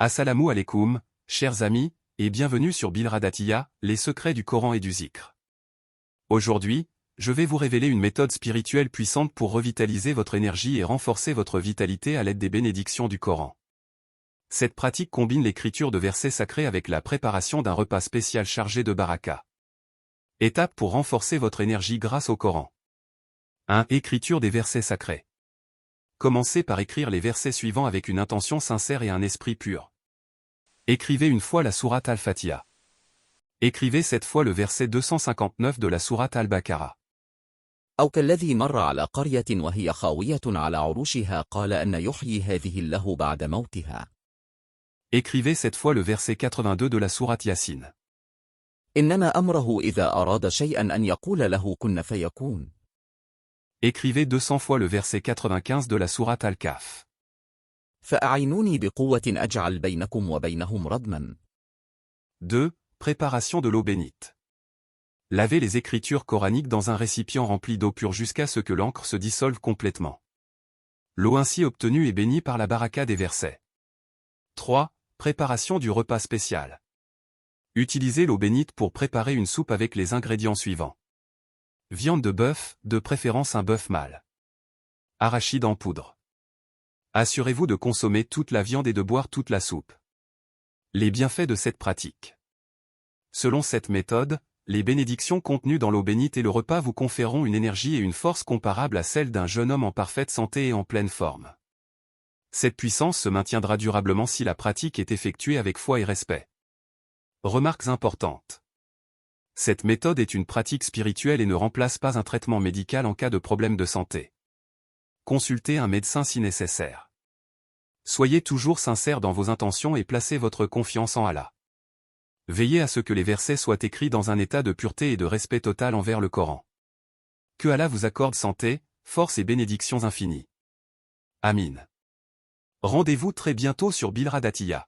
Assalamu alaikum, chers amis, et bienvenue sur Bilradatiya, les secrets du Coran et du Zikr. Aujourd'hui, je vais vous révéler une méthode spirituelle puissante pour revitaliser votre énergie et renforcer votre vitalité à l'aide des bénédictions du Coran. Cette pratique combine l'écriture de versets sacrés avec la préparation d'un repas spécial chargé de baraka. Étape pour renforcer votre énergie grâce au Coran. 1. Écriture des versets sacrés. Commencez par écrire les versets suivants avec une intention sincère et un esprit pur. Écrivez une fois la sourate Al-Fatiha. Écrivez cette fois le verset 259 de la sourate Al-Baqarah. أو كالذي مر على قرية وهي خاوية على عروشها قال أن يحيي هذه الله بعد موتها. Écrivez cette fois le verset 82 de la sourate Yasin. إنما أمره إذا أراد شيئا أن يقول له كن فيكون. Écrivez 200 fois le verset 95 de la sourate Al-Kahf. فأعينوني بقوة أجعل بينكم وبينهم ردما. 2. Préparation de l'eau bénite. Lavez les écritures coraniques dans un récipient rempli d'eau pure jusqu'à ce que l'encre se dissolve complètement. L'eau ainsi obtenue est bénie par la baraka des versets. 3. Préparation du repas spécial. Utilisez l'eau bénite pour préparer une soupe avec les ingrédients suivants. Viande de bœuf, de préférence un bœuf mâle. Arachide en poudre. Assurez-vous de consommer toute la viande et de boire toute la soupe. Les bienfaits de cette pratique. Selon cette méthode, les bénédictions contenues dans l'eau bénite et le repas vous conféreront une énergie et une force comparables à celle d'un jeune homme en parfaite santé et en pleine forme. Cette puissance se maintiendra durablement si la pratique est effectuée avec foi et respect. Remarques importantes. Cette méthode est une pratique spirituelle et ne remplace pas un traitement médical en cas de problème de santé. Consultez un médecin si nécessaire. Soyez toujours sincère dans vos intentions et placez votre confiance en Allah. Veillez à ce que les versets soient écrits dans un état de pureté et de respect total envers le Coran. Que Allah vous accorde santé, force et bénédictions infinies. Amin. Rendez-vous très bientôt sur Bilradatiya.